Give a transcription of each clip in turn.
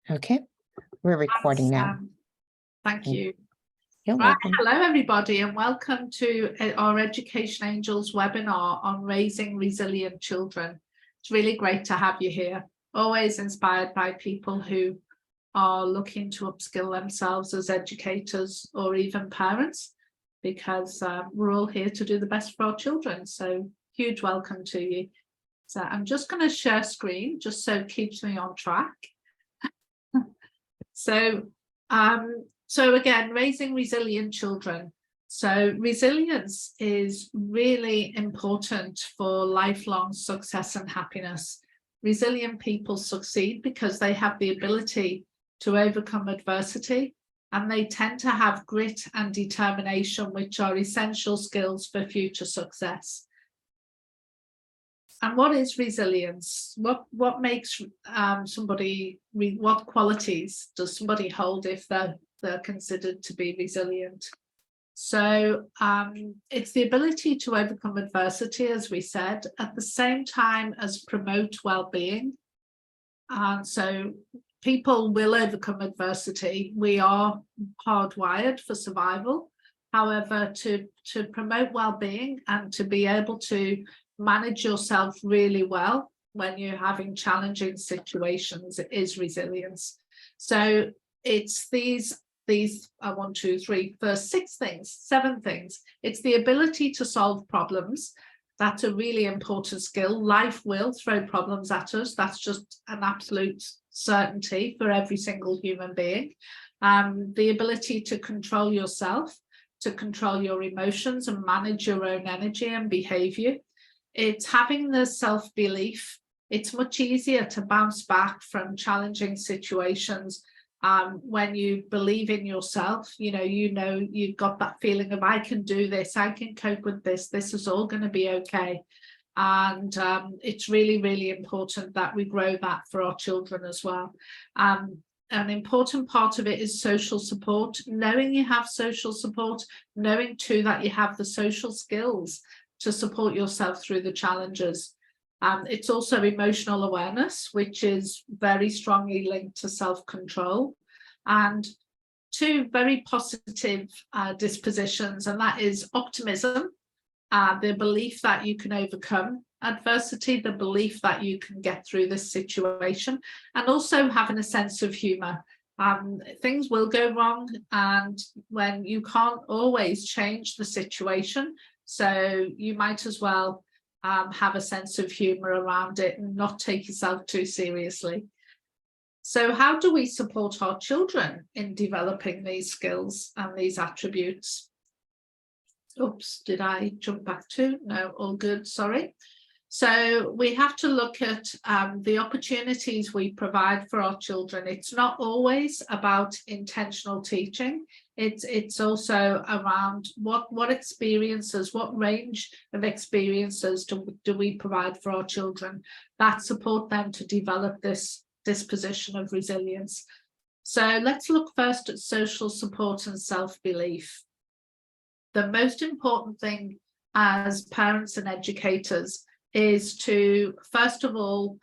Okay, we're recording now. Thank you. You're Right, welcome. hello everybody and welcome to our Education Angels webinar on raising resilient children. It's really great to have you here. Always inspired by people who are looking to upskill themselves as educators or even parents, because we're all here to do the best for our children. So huge welcome to you. So I'm just going to share screen just so it keeps me on track. So again, raising resilient children. So resilience is really important for lifelong success and happiness. Resilient people succeed because they have the ability to overcome adversity, and they tend to have grit and determination, which are essential skills for future success. And what is resilience? What makes somebody, what qualities does somebody hold if they're considered to be resilient? So it's the ability to overcome adversity, as we said, at the same time as promote well-being. And so people will overcome adversity. We are hardwired for survival. However, to promote well-being and to be able to manage yourself really well when you're having challenging situations is resilience. So it's these 7 things. It's the ability to solve problems. That's a really important skill. Life will throw problems at us. That's just an absolute certainty for every single human being. The ability to control yourself, to control your emotions and manage your own energy and behavior. It's having the self-belief. It's much easier to bounce back from challenging situations when you believe in yourself. You've got that feeling of, I can do this, I can cope with this, this is all going to be okay. And it's really, really important that we grow that for our children as well. An important part of it is social support, knowing you have social support, knowing too that you have the social skills to support yourself through the challenges. It's also emotional awareness, which is very strongly linked to self-control, and 2 very positive dispositions, and that is optimism, the belief that you can overcome adversity, the belief that you can get through this situation, and also having a sense of humor. Things will go wrong, and when you can't always change the situation, so you might as well have a sense of humor around it and not take yourself too seriously. So how do we support our children in developing these skills and these attributes? Oops, did I jump back to? No, all good, sorry. So we have to look at the opportunities we provide for our children. It's not always about intentional teaching. It's also around what experiences, what range of experiences do we provide for our children that support them to develop this disposition of resilience. So let's look first at social support and self-belief. The most important thing as parents and educators is to, first of all,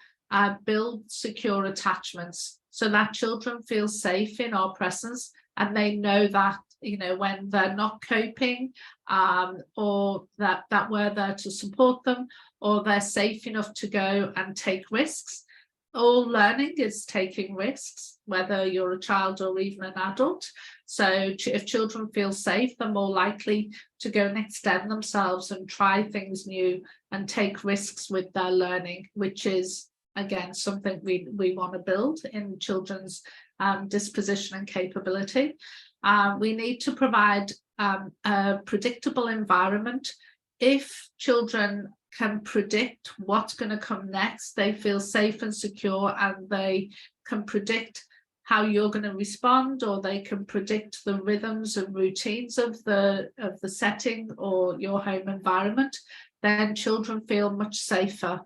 build secure attachments so that children feel safe in our presence, and they know that, when they're not coping, or that we're there to support them, or they're safe enough to go and take risks. All learning is taking risks, whether you're a child or even an adult. So if children feel safe, they're more likely to go and extend themselves and try things new and take risks with their learning, which is, again, something we want to build in children's disposition and capability. We need to provide a predictable environment. If children can predict what's going to come next, they feel safe and secure, and they can predict how you're going to respond, or they can predict the rhythms and routines of the setting or your home environment, then children feel much safer.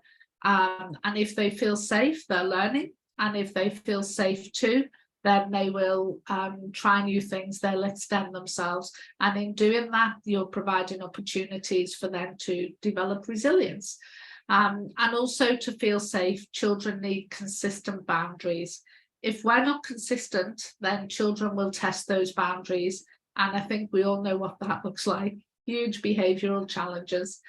And if they feel safe, they're learning, and if they feel safe too, then they will try new things, they'll extend themselves. And in doing that, you're providing opportunities for them to develop resilience. And also, to feel safe, children need consistent boundaries. if we're not consistent, then children will test those boundaries. And I think we all know what that looks like. Huge behavioural challenges.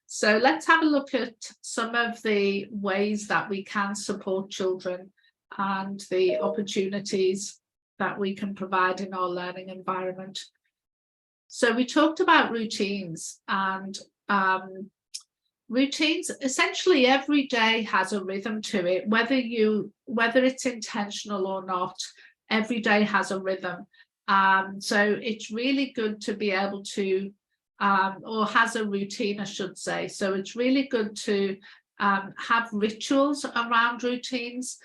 So let's have a look at some of the ways that we can support children and the opportunities that we can provide in our learning environment. So we talked about routines, and routines, essentially every day has a rhythm to it, whether it's intentional or not. Every day has a rhythm. So it's really good to be able to or has a routine, I should say. So it's really good to have rituals around routines,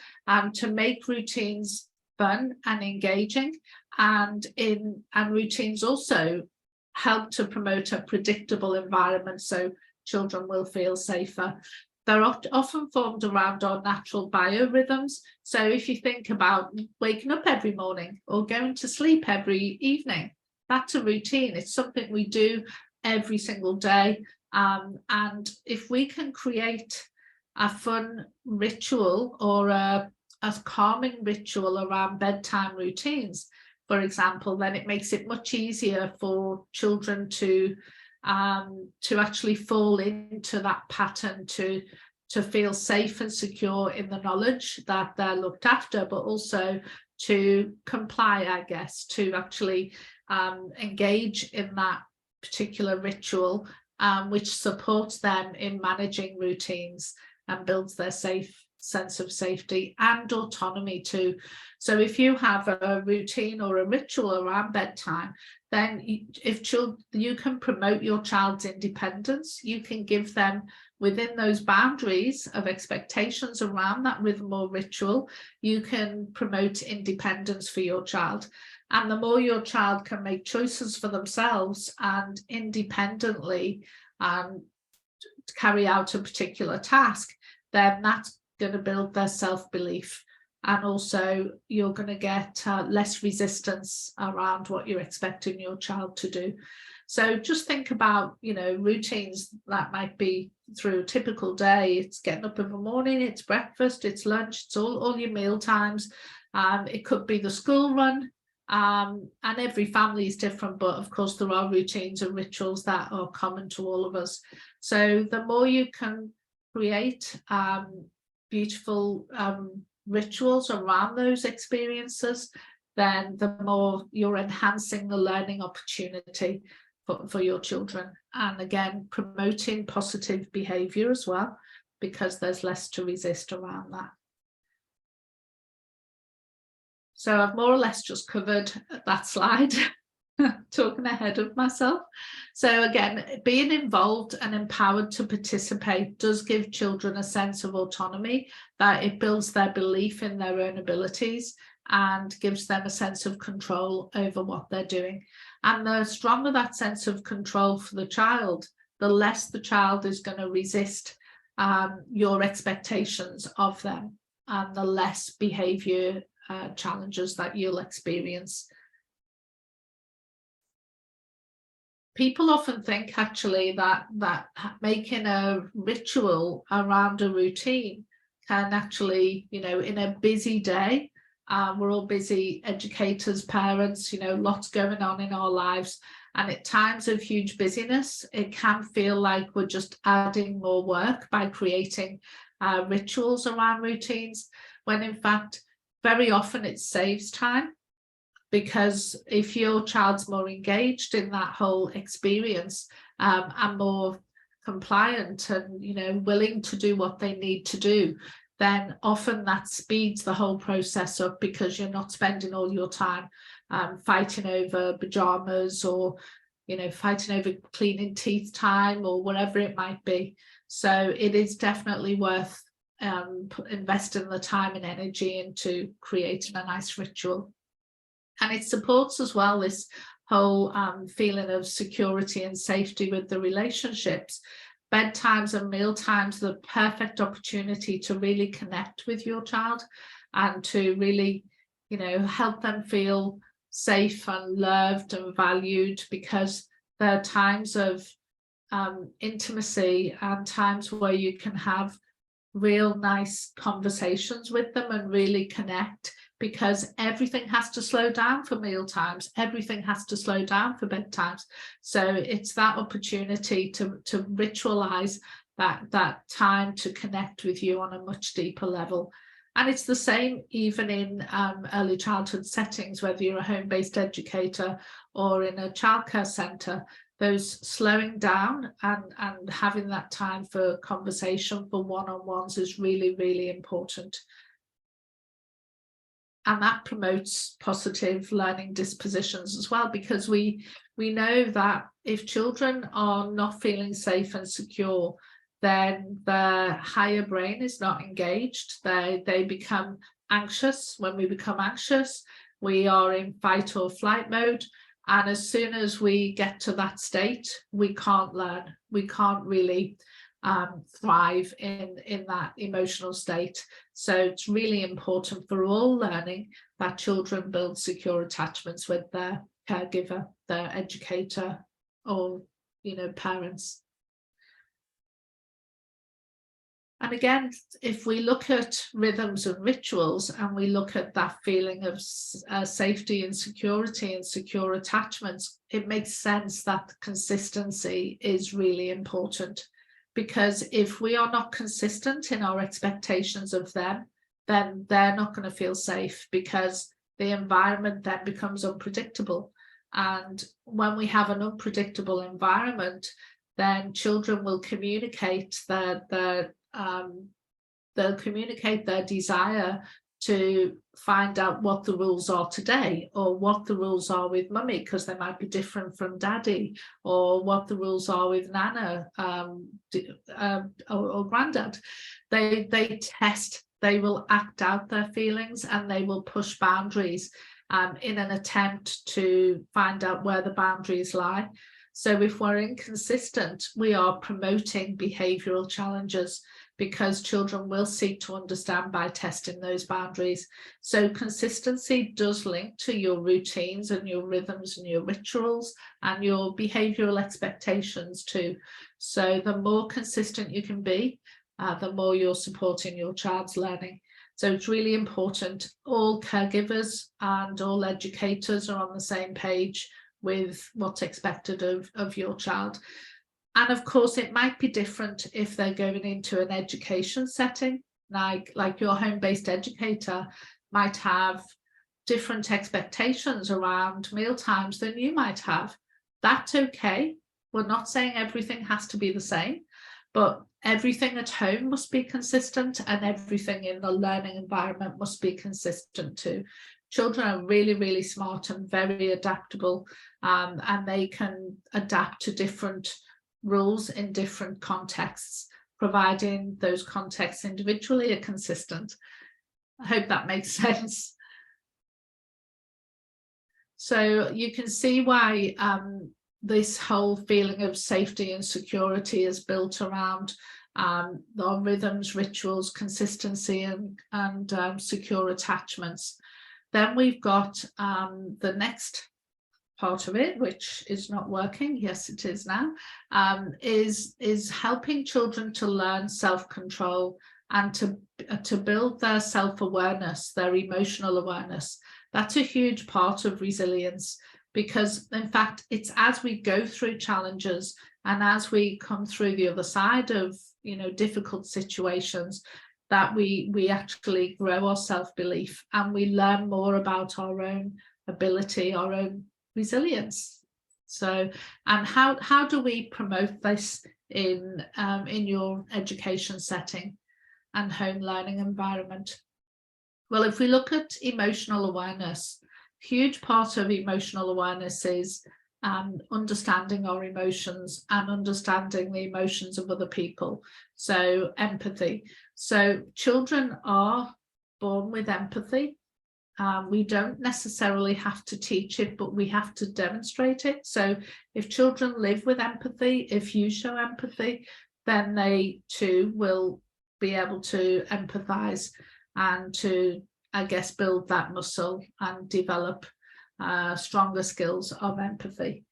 to make routines fun and engaging, and routines also help to promote a predictable environment so children will feel safer. They're often formed around our natural biorhythms. So if you think about waking up every morning or going to sleep every evening, that's a routine. It's something we do every single day. And if we can create a fun ritual or a calming ritual around bedtime routines, for example, then it makes it much easier for children to actually fall into that pattern, to feel safe and secure in the knowledge that they're looked after, but also to comply, I guess, to actually engage in that particular ritual, which supports them in managing routines and builds their sense of safety and autonomy too. So if you have a routine or a ritual around bedtime, then you can promote your child's independence. You can give them, within those boundaries of expectations around that rhythm or ritual, you can promote independence for your child. And the more your child can make choices for themselves and independently carry out a particular task, then that's going to build their self-belief. And also you're going to get less resistance around what you're expecting your child to do. So just think about, routines that might be through a typical day. It's getting up in the morning, it's breakfast, it's lunch, it's all your meal times. It could be the school run. And every family is different, but of course there are routines and rituals that are common to all of us. So the more you can create beautiful rituals around those experiences, then the more you're enhancing the learning opportunity for your children. And again, promoting positive behavior as well, because there's less to resist around that. So I've more or less just covered that slide, talking ahead of myself. So again, being involved and empowered to participate does give children a sense of autonomy, that it builds their belief in their own abilities and gives them a sense of control over what they're doing. And the stronger that sense of control for the child, the less the child is going to resist your expectations of them, and the less behavior challenges that you'll experience. People often think actually that making a ritual around a routine can actually, in a busy day, we're all busy educators, parents, lots going on in our lives. And at times of huge busyness, it can feel like we're just adding more work by creating rituals around routines, when in fact, very often it saves time. Because if your child's more engaged in that whole experience and more compliant and willing to do what they need to do, then often that speeds the whole process up, because you're not spending all your time fighting over pajamas or fighting over cleaning teeth time or whatever it might be. So it is definitely worth investing the time and energy into creating a nice ritual. And it supports as well this whole feeling of security and safety with the relationships. Bedtimes and meal times are the perfect opportunity to really connect with your child and to really, help them feel safe and loved and valued, because there are times of intimacy and times where you can have real nice conversations with them and really connect, because everything has to slow down for meal times, everything has to slow down for bedtimes. So it's that opportunity to ritualize that time to connect with you on a much deeper level. And it's the same even in early childhood settings, whether you're a home-based educator or in a childcare centre. Those slowing down and having that time for conversation, for one-on-ones, is really, really important. And that promotes positive learning dispositions as well, because we know that if children are not feeling safe and secure, then their higher brain is not engaged. They become anxious. When we become anxious, we are in fight or flight mode. And as soon as we get to that state, we can't learn. We can't really thrive in that emotional state. So it's really important for all learning that children build secure attachments with their caregiver, their educator, or parents. And again, if we look at rhythms and rituals and we look at that feeling of safety and security and secure attachments, it makes sense that consistency is really important. Because if we are not consistent in our expectations of them, then they're not going to feel safe, because the environment then becomes unpredictable. And when we have an unpredictable environment, then children will communicate they'll communicate their desire to find out what the rules are today, or what the rules are with mummy, because they might be different from daddy, or what the rules are with nana or granddad. They test, they will act out their feelings, and they will push boundaries in an attempt to find out where the boundaries lie. So if we're inconsistent, we are promoting behavioural challenges, because children will seek to understand by testing those boundaries. So consistency does link to your routines and your rhythms and your rituals and your behavioural expectations too. So the more consistent you can be, the more you're supporting your child's learning. So it's really important. All caregivers and all educators are on the same page with what's expected of your child. And of course, it might be different if they're going into an education setting, like your home-based educator might have different expectations around meal times than you might have. That's okay. We're not saying everything has to be the same, but everything at home must be consistent, and everything in the learning environment must be consistent too. Children are really, really smart and very adaptable, and they can adapt to different rules in different contexts, providing those contexts individually are consistent. I hope that makes sense. So you can see why this whole feeling of safety and security is built around our rhythms, rituals, consistency, and secure attachments. Then we've got the next part of it, which is not working. Yes, it is now. Is helping children to learn self-control and to build their self-awareness, their emotional awareness. That's a huge part of resilience, because in fact, it's as we go through challenges and as we come through the other side of difficult situations, that we actually grow our self-belief and we learn more about our own ability, our own resilience. So, and how do we promote this in your education setting and home learning environment? Well, if we look at emotional awareness, huge part of emotional awareness is understanding our emotions and understanding the emotions of other people. So empathy. So children are born with empathy. We don't necessarily have to teach it, but we have to demonstrate it. So if children live with empathy, if you show empathy, then they too will be able to empathize and to, I guess, build that muscle and develop stronger skills of empathy.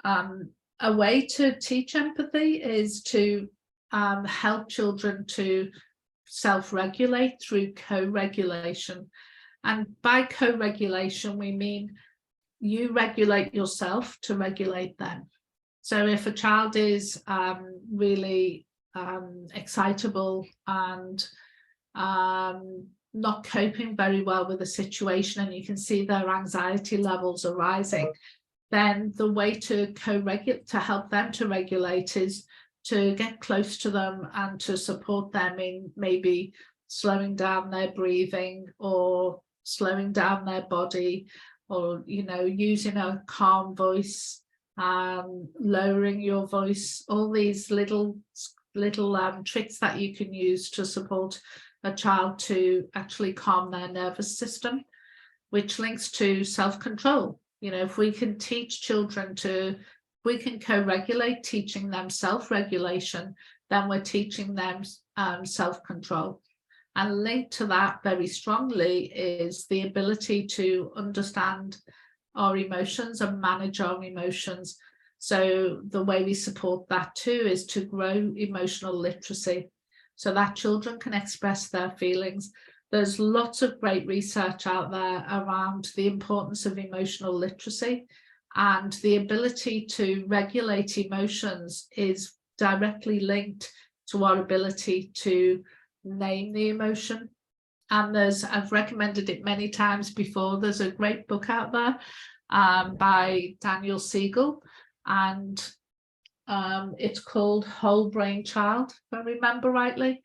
A way to teach empathy is to help children to self-regulate through co-regulation. And by co-regulation, we mean you regulate yourself to regulate them. So if a child is really excitable and not coping very well with the situation, and you can see their anxiety levels are rising, then the way to co-regulate, to help them to regulate, is to get close to them and to support them in maybe slowing down their breathing or slowing down their body, or, you know, using a calm voice, lowering your voice, all these little tricks that you can use to support a child to actually calm their nervous system, which links to self-control. You know, if we can teach children we can co-regulate, teaching them self-regulation, then we're teaching them self-control. And linked to that very strongly is the ability to understand our emotions and manage our emotions. So the way we support that too is to grow emotional literacy so that children can express their feelings. There's lots of great research out there around the importance of emotional literacy, and the ability to regulate emotions is directly linked to our ability to name the emotion. And I've recommended it many times before, there's a great book out there by Daniel Siegel, and it's called Whole Brain Child, if I remember rightly.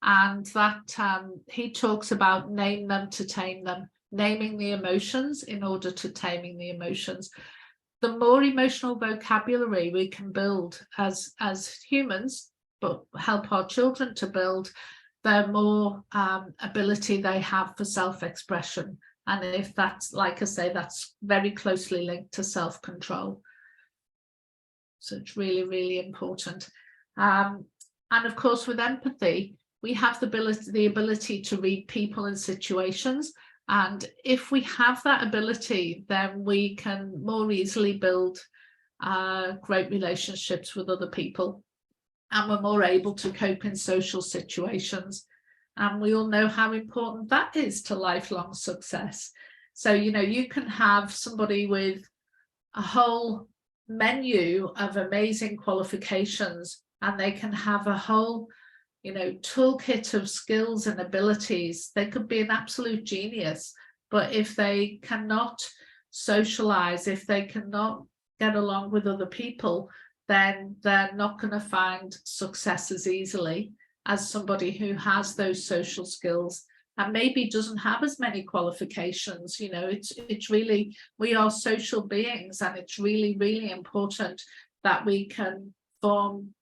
And that he talks about name them to tame them, naming the emotions in order to taming the emotions. The more emotional vocabulary we can build as humans, but help our children to build, the more ability they have for self-expression. And if that's, like I say, that's very closely linked to self-control. So it's really, really important. And of course, with empathy, we have the ability to read people and situations. And if we have that ability, then we can more easily build great relationships with other people. And we're more able to cope in social situations. And we all know how important that is to lifelong success. So, you know, you can have somebody with a whole menu of amazing qualifications, and they can have a whole, you know, toolkit of skills and abilities. They could be an absolute genius, but if they cannot socialize, if they cannot get along with other people, then they're not going to find success as easily as somebody who has those social skills and maybe doesn't have as many qualifications. You know, it's really, we are social beings, and it's really, really important that we can form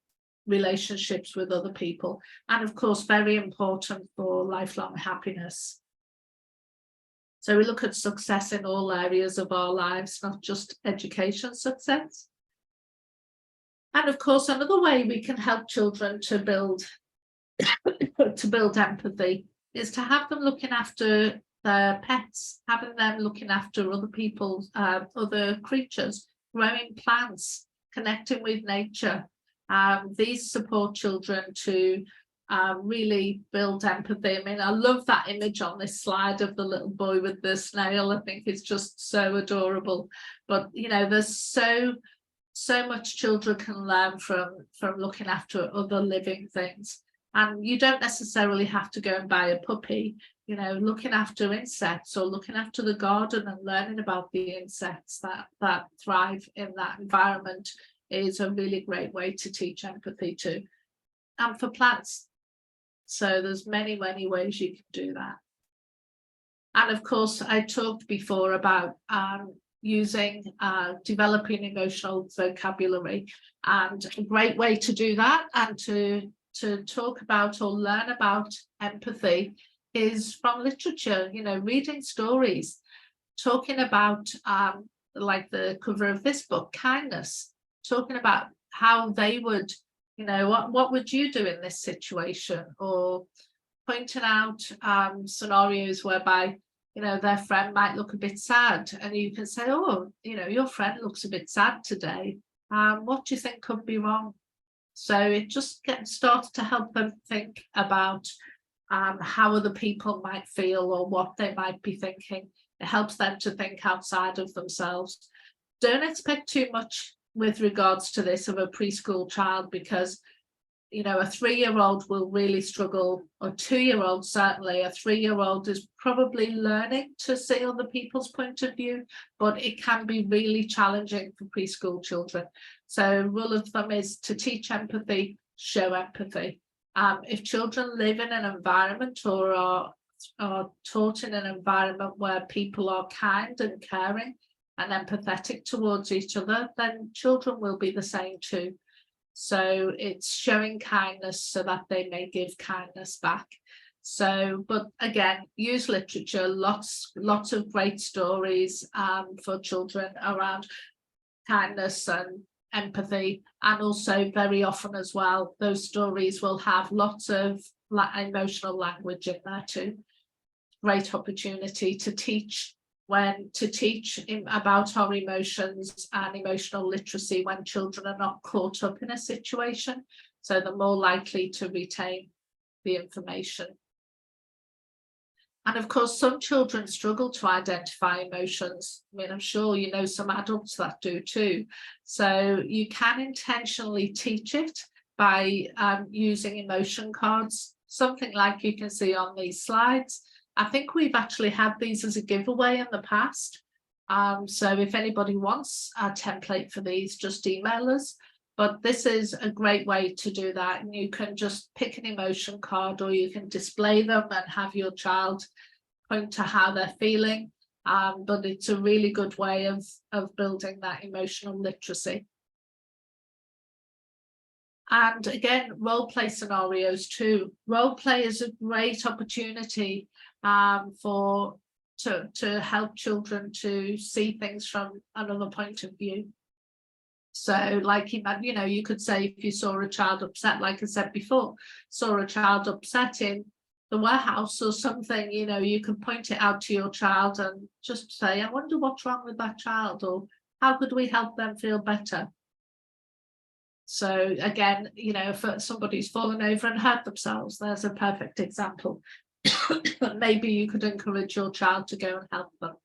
relationships with other people. And of course, very important for lifelong happiness. So we look at success in all areas of our lives, not just education success. And of course, another way we can help children to build empathy is to have them looking after their pets, having them looking after other people's, other creatures, growing plants, connecting with nature. These support children to really build empathy. I mean, I love that image on this slide of the little boy with the snail. I think it's just so adorable. But, you know, there's so much children can learn from looking after other living things. And you don't necessarily have to go and buy a puppy. You know, looking after insects or looking after the garden and learning about the insects that thrive in that environment is a really great way to teach empathy too. And for plants, so there's many, many ways you can do that. And of course, I talked before about developing emotional vocabulary, and a great way to do that and to talk about or learn about empathy is from literature. You know, reading stories, talking about like the cover of this book, kindness, talking about how they would, you know, what would you do in this situation, or pointing out scenarios whereby, you know, their friend might look a bit sad, and you can say, oh, you know, your friend looks a bit sad today. What do you think could be wrong? So it just starts to help them think about how other people might feel or what they might be thinking. It helps them to think outside of themselves. Don't expect too much with regards to this of a preschool child, because a 3-year-old will really struggle, or 2-year-old certainly. A 3-year-old is probably learning to see other people's point of view, but it can be really challenging for preschool children. So rule of thumb is to teach empathy, show empathy. If children live in an environment or are taught in an environment where people are kind and caring and empathetic towards each other, then children will be the same too. So it's showing kindness so that they may give kindness back. So, but again, use literature, lots of great stories for children around kindness and empathy, and also very often as well, those stories will have lots of emotional language in there too. Great opportunity to teach about our emotions and emotional literacy when children are not caught up in a situation, so they're more likely to retain the information. And of course, some children struggle to identify emotions. I mean, I'm sure you know some adults that do too. So you can intentionally teach it by using emotion cards, something like you can see on these slides. I think we've actually had these as a giveaway in the past. So if anybody wants a template for these, just email us. But this is a great way to do that. And you can just pick an emotion card, or you can display them and have your child point to how they're feeling. But it's a really good way of building that emotional literacy. And again, role play scenarios too. Role play is a great opportunity to help children to see things from another point of view. So like, you could say, if you saw a child upset, like I said before, saw a child upset in the warehouse or something, you can point it out to your child and just say, I wonder what's wrong with that child, or how could we help them feel better? So again, if somebody's fallen over and hurt themselves, there's a perfect example. But maybe you could encourage your child to go and help them.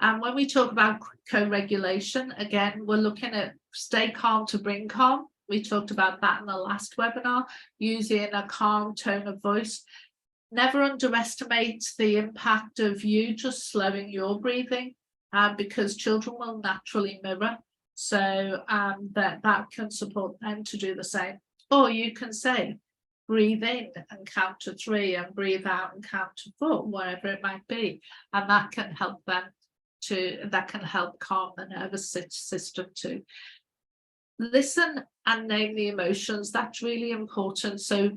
And when we talk about co-regulation, again, we're looking at stay calm to bring calm. We talked about that in the last webinar, using a calm tone of voice. Never underestimate the impact of you just slowing your breathing, because children will naturally mirror. So that can support them to do the same. Or you can say, breathe in and count to 3, and breathe out and count to 4, whatever it might be. And that can help them that can help calm the nervous system too. Listen and name the emotions. That's really important. So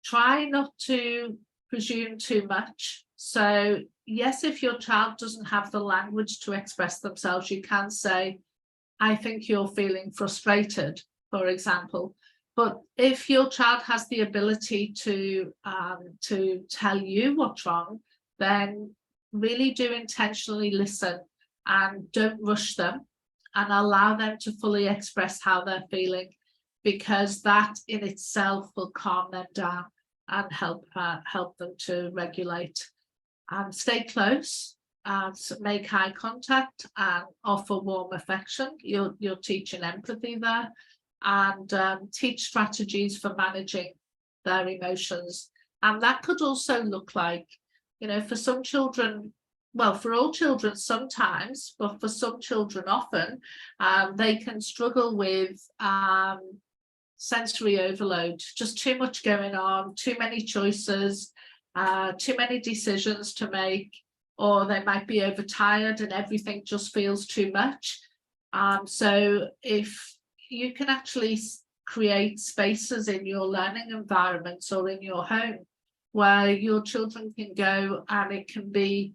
try not to presume too much. So yes, if your child doesn't have the language to express themselves, you can say, I think you're feeling frustrated, for example. But if your child has the ability to tell you what's wrong, then really do intentionally listen and don't rush them, and allow them to fully express how they're feeling, because that in itself will calm them down and help them to regulate. And stay close, make eye contact, and offer warm affection. You're teaching empathy there, and teach strategies for managing their emotions. And that could also look like, for some children, well, for all children sometimes, but for some children often, they can struggle with sensory overload, just too much going on, too many choices, too many decisions to make, or they might be overtired and everything just feels too much. So if you can actually create spaces in your learning environments or in your home where your children can go, and it can be,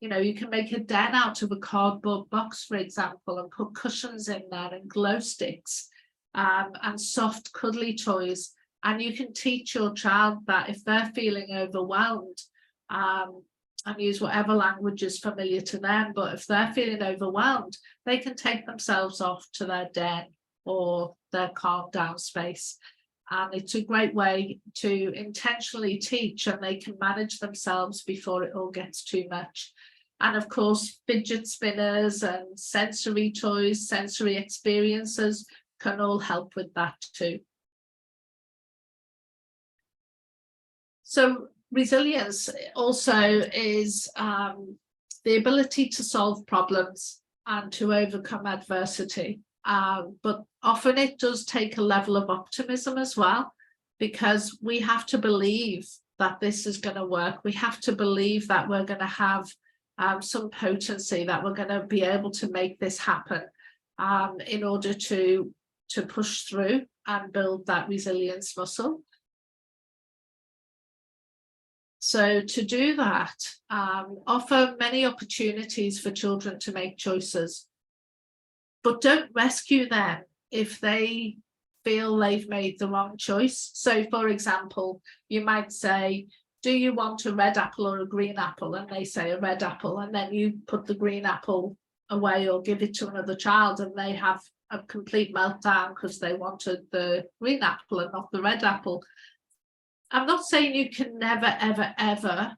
you can make a den out of a cardboard box, for example, and put cushions in there and glow sticks, and soft cuddly toys. And you can teach your child that if they're feeling overwhelmed, and use whatever language is familiar to them, but if they're feeling overwhelmed, they can take themselves off to their den or their calm down space. And it's a great way to intentionally teach, and they can manage themselves before it all gets too much. And of course, fidget spinners and sensory toys, sensory experiences can all help with that too. So resilience also is the ability to solve problems and to overcome adversity. But often it does take a level of optimism as well, because we have to believe that this is going to work. We have to believe that we're going to have some potency, that we're going to be able to make this happen in order to push through and build that resilience muscle. So to do that, offer many opportunities for children to make choices, but don't rescue them if they feel they've made the wrong choice. So for example, you might say, do you want a red apple or a green apple? And they say a red apple, and then you put the green apple away or give it to another child, and they have a complete meltdown because they wanted the green apple and not the red apple. I'm not saying you can never, ever, ever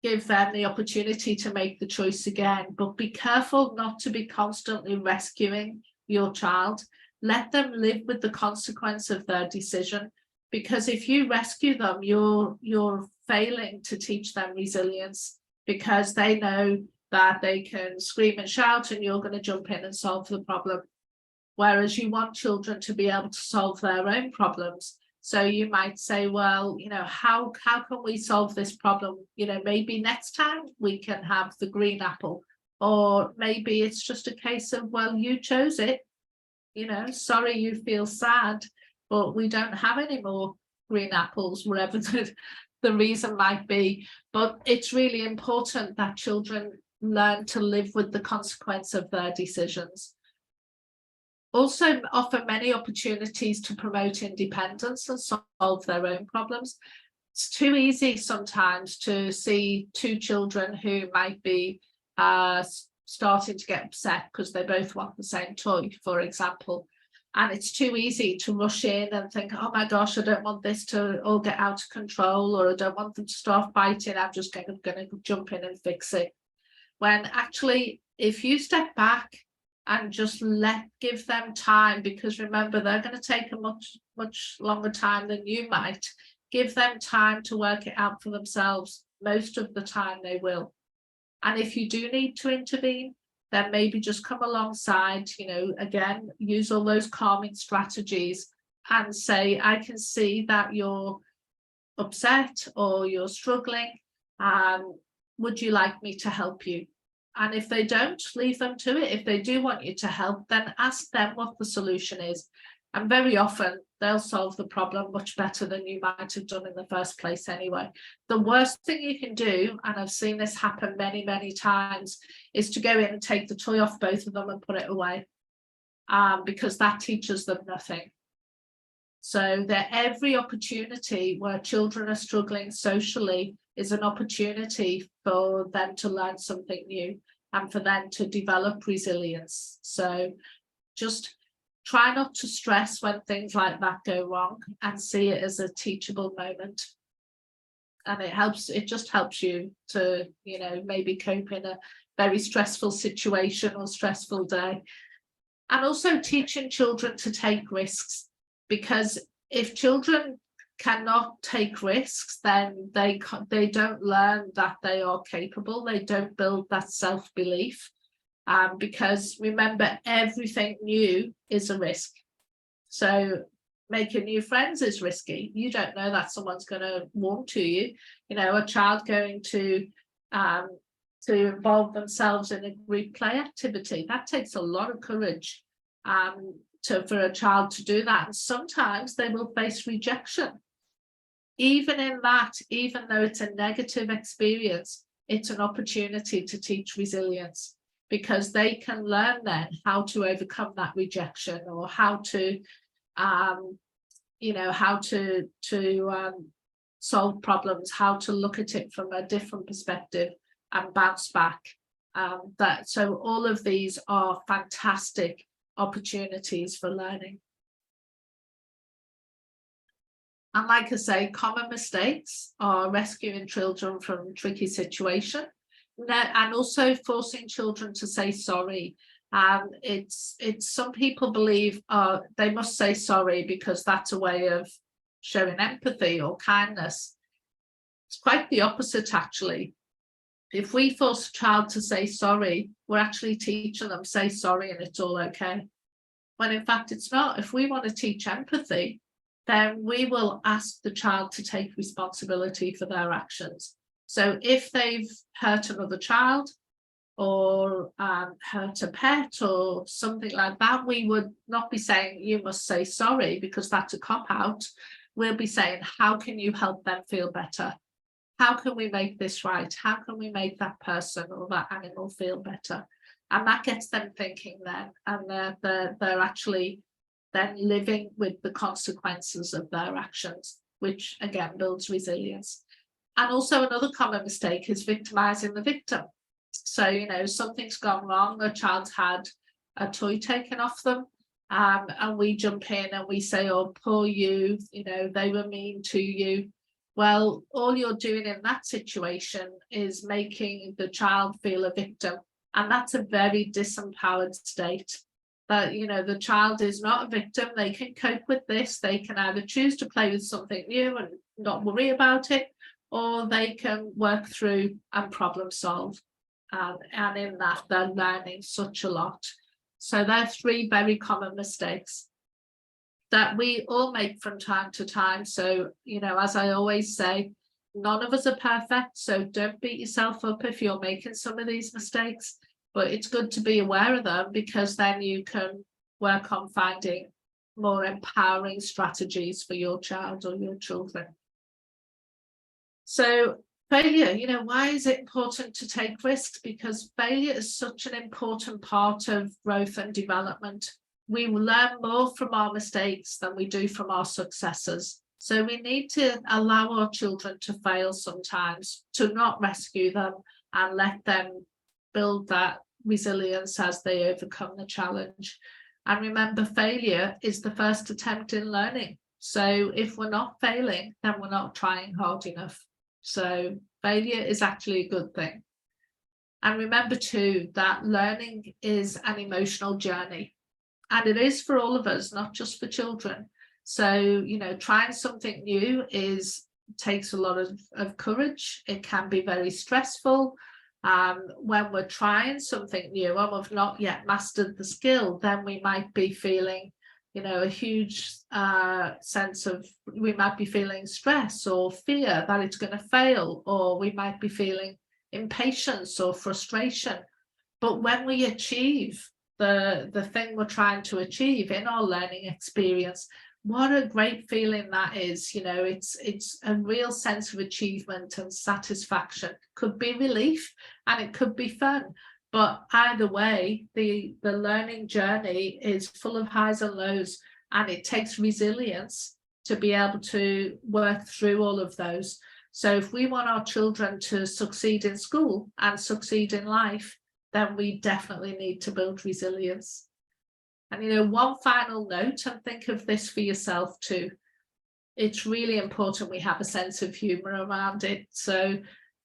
give them the opportunity to make the choice again, but be careful not to be constantly rescuing your child. Let them live with the consequence of their decision, because if you rescue them, you're failing to teach them resilience, because they know that they can scream and shout and you're going to jump in and solve the problem. Whereas you want children to be able to solve their own problems. So you might say, well, you know, how can we solve this problem? You know, maybe next time we can have the green apple, or maybe it's just a case of, well, you chose it, you know, sorry you feel sad, but we don't have any more green apples, wherever the reason might be. But it's really important that children learn to live with the consequence of their decisions. Also offer many opportunities to promote independence and solve their own problems. It's too easy sometimes to see two children who might be starting to get upset because they both want the same toy, for example. And it's too easy to rush in and think, oh my gosh, I don't want this to all get out of control, or I don't want them to start fighting, I'm just going to jump in and fix it. When actually, if you step back and just give them time, because remember, they're going to take a much longer time than you might. Give them time to work it out for themselves. Most of the time they will. And if you do need to intervene, then maybe just come alongside, you know, again, use all those calming strategies and say, I can see that you're upset or you're struggling. Would you like me to help you? And if they don't, leave them to it. If they do want you to help, then ask them what the solution is. And very often they'll solve the problem much better than you might have done in the first place anyway. The worst thing you can do, and I've seen this happen many, many times, is to go in and take the toy off both of them and put it away, because that teaches them nothing. So that every opportunity where children are struggling socially is an opportunity for them to learn something new and for them to develop resilience. So just try not to stress when things like that go wrong, and see it as a teachable moment. And it just helps you to, you know, maybe cope in a very stressful situation or stressful day. And also teaching children to take risks, because if children cannot take risks, then they don't learn that they are capable. They don't build that self-belief, because remember, everything new is a risk. So making new friends is risky. You don't know that someone's going to warm to you. You know, a child going to involve themselves in a group play activity, that takes a lot of courage for a child to do that. And sometimes they will face rejection. Even in that, even though it's a negative experience, it's an opportunity to teach resilience, because they can learn then how to overcome that rejection, or how to solve problems, how to look at it from a different perspective and bounce back. So all of these are fantastic opportunities for learning. And like I say, common mistakes are rescuing children from tricky situations and also forcing children to say sorry. It's some people believe they must say sorry because that's a way of showing empathy or kindness. It's quite the opposite, actually. If we force a child to say sorry, we're actually teaching them say sorry and it's all okay. When in fact it's not. If we want to teach empathy, then we will ask the child to take responsibility for their actions. So if they've hurt another child or hurt a pet or something like that, we would not be saying you must say sorry because that's a cop-out. We'll be saying, how can you help them feel better? How can we make this right? How can we make that person or that animal feel better? And that gets them thinking then, and they're actually then living with the consequences of their actions, which again builds resilience. And also another common mistake is victimizing the victim. So, you know, something's gone wrong, a child's had a toy taken off them, and we jump in and we say, oh, poor you, you know, they were mean to you. Well, all you're doing in that situation is making the child feel a victim. And that's a very disempowered state. That, you know, the child is not a victim. They can cope with this. They can either choose to play with something new and not worry about it, or they can work through and problem solve. And in that, they're learning such a lot. So they're three very common mistakes that we all make from time to time. So, you know, as I always say, none of us are perfect. So don't beat yourself up if you're making some of these mistakes. But it's good to be aware of them because then you can work on finding more empowering strategies for your child or your children. So failure, you know, why is it important to take risks? Because failure is such an important part of growth and development. We learn more from our mistakes than we do from our successes. So we need to allow our children to fail sometimes, to not rescue them and let them build that resilience as they overcome the challenge. And remember, failure is the first attempt in learning. So if we're not failing, then we're not trying hard enough. So failure is actually a good thing. And remember too, that learning is an emotional journey. And it is for all of us, not just for children. So, you know, trying something new takes a lot of courage. It can be very stressful. When we're trying something new and we've not yet mastered the skill, then we might be feeling, you know, a huge sense of, we might be feeling stress or fear that it's going to fail, or we might be feeling impatience or frustration. But when we achieve the thing we're trying to achieve in our learning experience, what a great feeling that is. You know, it's a real sense of achievement and satisfaction. Could be relief and it could be fun, but either way, the learning journey is full of highs and lows, and it takes resilience to be able to work through all of those. So if we want our children to succeed in school and succeed in life, then we definitely need to build resilience. And, you know, one final note, and think of this for yourself too. It's really important we have a sense of humor around it. So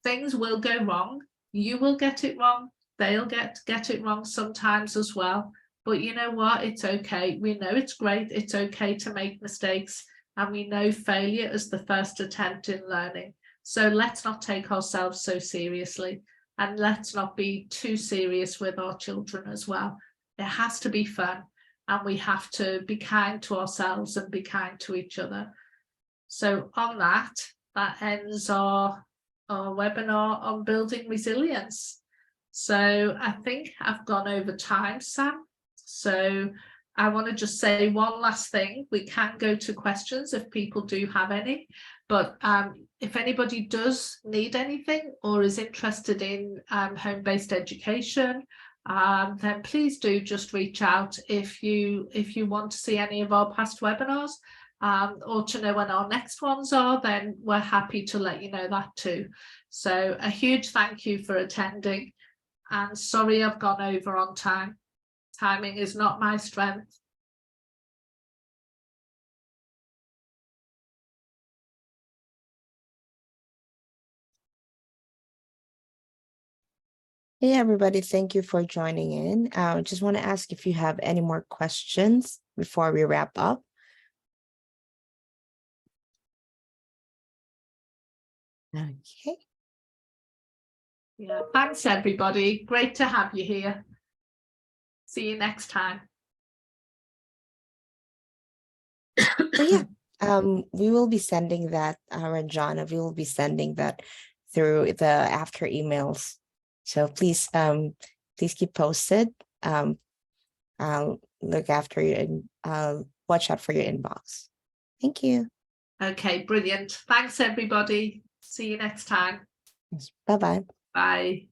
things will go wrong. You will get it wrong. They'll get it wrong sometimes as well. But you know what? It's okay. We know it's great. It's okay to make mistakes. And we know failure is the first attempt in learning. So let's not take ourselves so seriously. And let's not be too serious with our children as well. It has to be fun. And we have to be kind to ourselves and be kind to each other. So on that ends our webinar on building resilience. So I think I've gone over time, Sam. So I want to just say one last thing. We can go to questions if people do have any, but if anybody does need anything or is interested in home-based education, then please do just reach out if you want to see any of our past webinars, or to know when our next ones are, then we're happy to let you know that too. So a huge thank you for attending, and sorry I've gone over on time. Timing is not my strength. Hey, everybody. Thank you for joining in. Just want to ask if you have any more questions before we wrap up. Okay. Yeah, thanks everybody. Great to have you here. See you next time. So yeah, we will be sending that, Ranjana, we will be sending that through the after emails. So please, please keep posted. I'll look after you and watch out for your inbox. Thank you. Okay, brilliant. Thanks everybody. See you next time. Bye-bye. Bye.